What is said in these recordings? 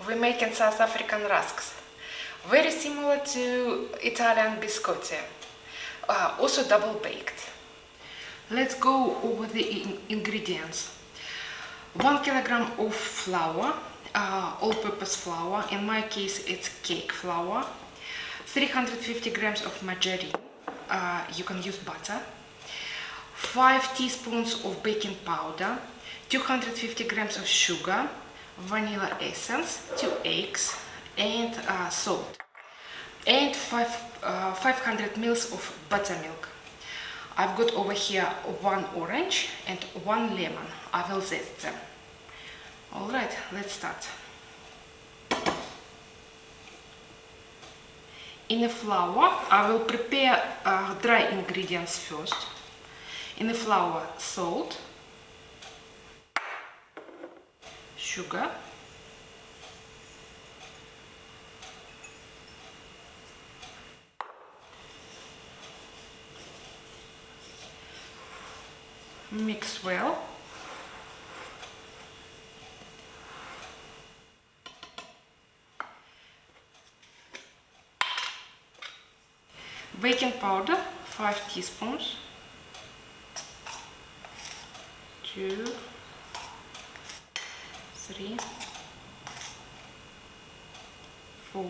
we're making South African rusks, very similar to Italian biscotti, also double baked. Let's go over the ingredients. 1 kilogram of flour, all-purpose flour, in my case it's cake flour, 350 grams of margarine, you can use butter, 5 teaspoons of baking powder, 250 grams of sugar, vanilla essence, 2 eggs, and salt, and 500 ml of buttermilk. I've got over here 1 orange and 1 lemon. I will zest them. Alright, let's start. In the flour, I will prepare dry ingredients first. In the flour, salt, sugar, mix well. Baking powder, 5 teaspoons, 2, 3, 4,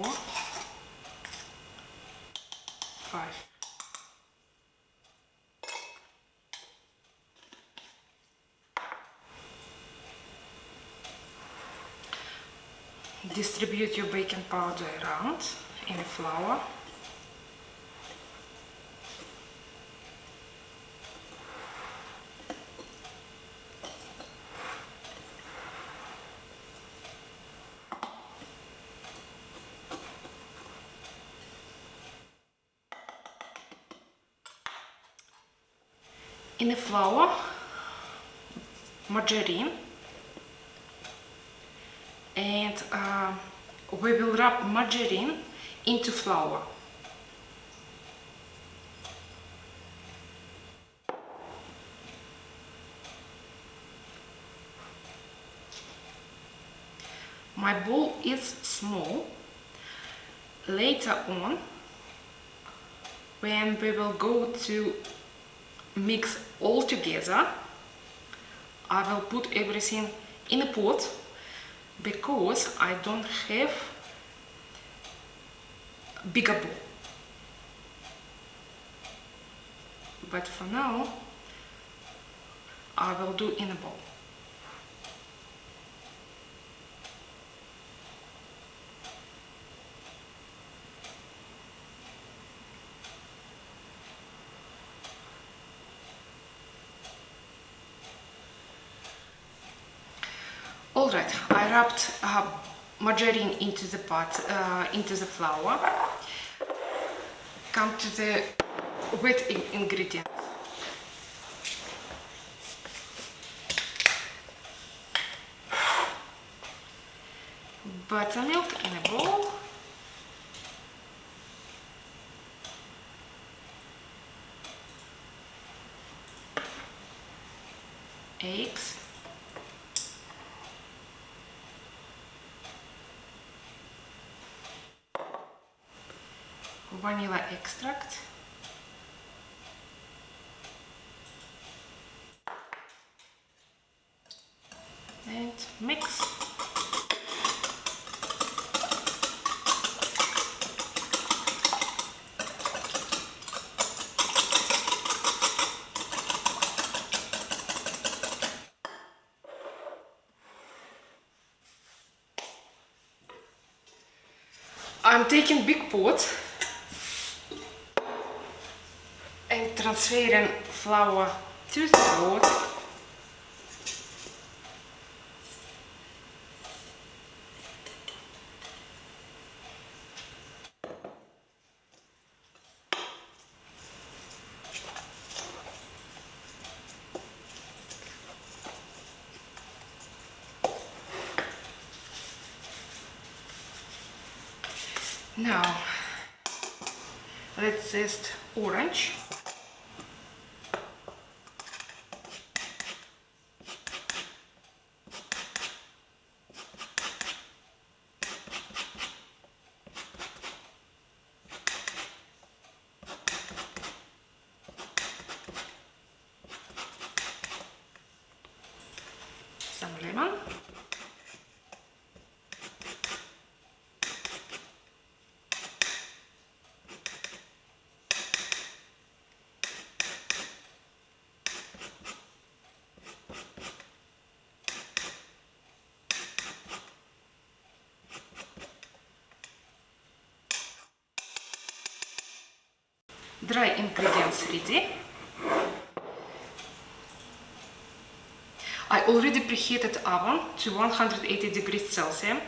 5. Distribute your baking powder around in the flour. In the flour, margarine, and we will rub margarine into flour. My bowl is small. Later on, when we will go to mix all together, I will put everything in a pot because I don't have bigger bowl. But for now, I will do in a bowl. Alright, I rubbed margarine into the pot, into the flour. Come to the wet ingredients. Buttermilk in a bowl. Eggs. Vanilla extract, and mix. I'm taking big pot and transferring flour to the pot. Now, let's zest orange. Dry ingredients ready. I already preheated oven to 180 degrees Celsius.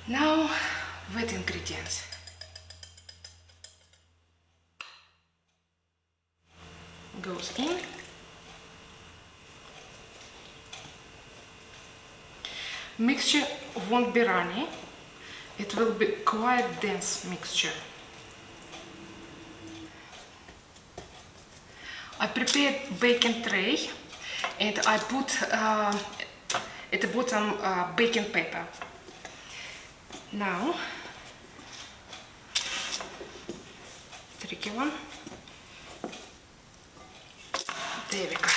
Now, wet ingredients. Goes in. Mixture won't be runny. It will be quite dense mixture. I prepared baking tray and I put at the bottom baking paper. Now, tricky one. There we go.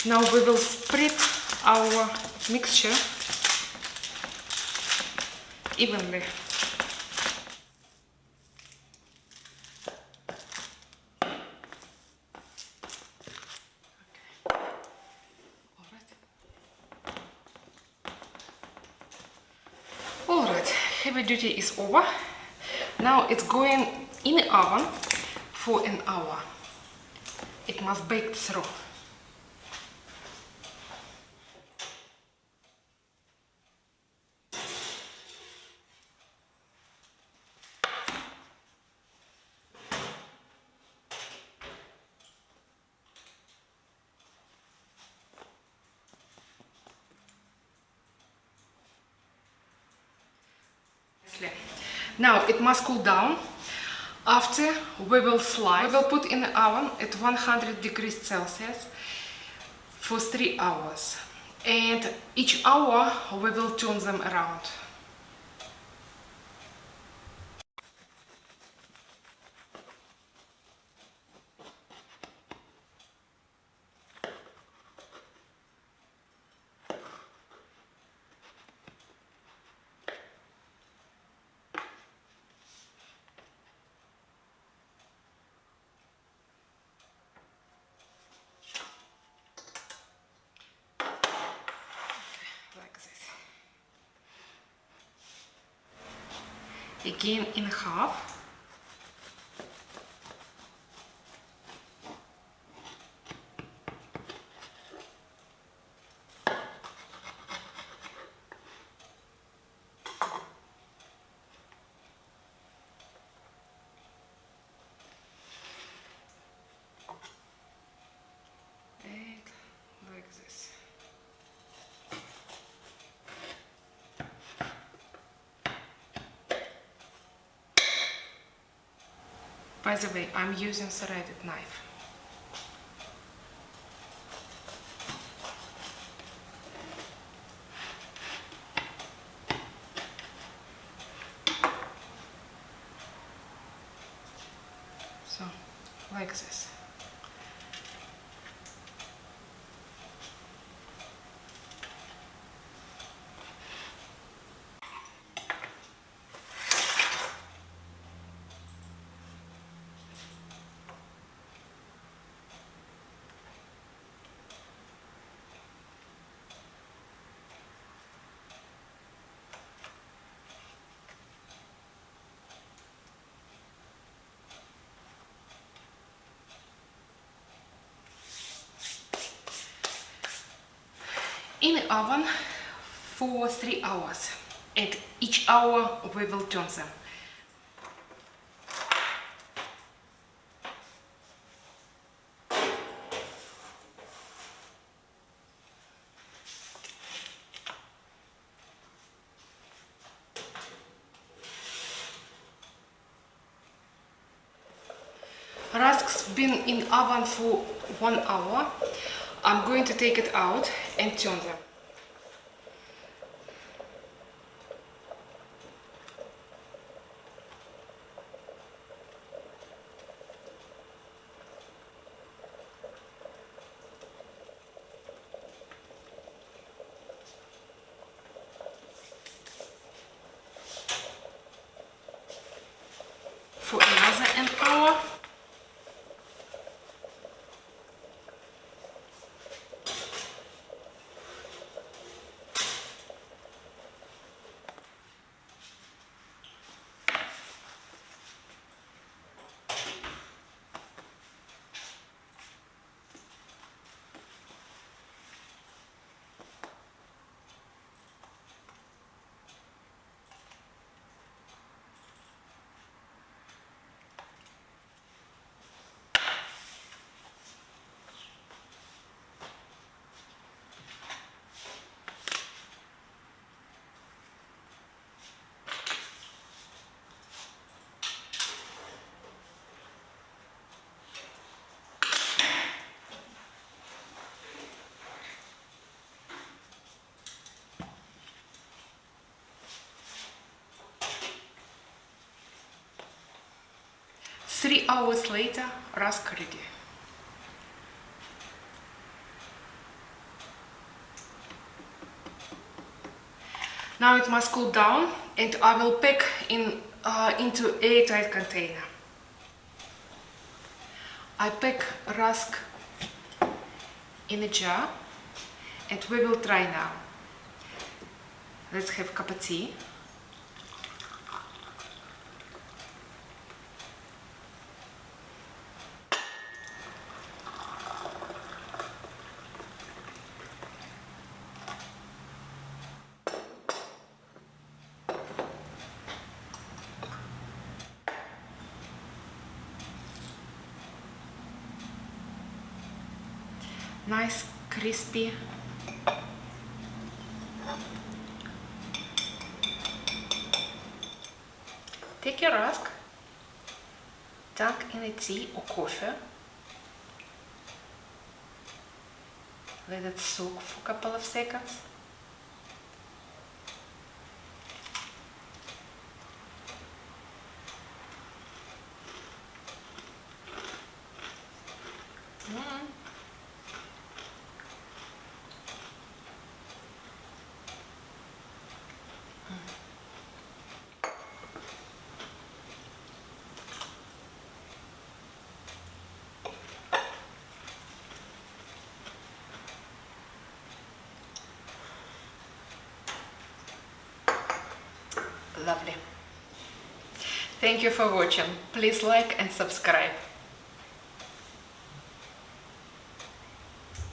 Now we will spread our mixture evenly. Alright, heavy duty is over. Now it's going in the oven for an hour. It must bake through. Now it must cool down. After we will slice. We will put in the oven at 100 degrees Celsius for 3 hours. And each hour we will turn them around. Again in half. And like this. By the way, I'm using serrated knife. So, like this. In the oven for 3 hours. At each hour we will turn them. Rusks been in oven for 1 hour. I'm going to take it out and turn them. For another an hour. 3 hours later, rusk ready. Now it must cool down and I will pack into airtight container. I pack rusk in a jar and we will try now. Let's have a cup of tea. Nice, crispy. Take your rusk, dunk in a tea or coffee. Let it soak for a couple of seconds. Lovely. Thank you for watching. Please like and subscribe.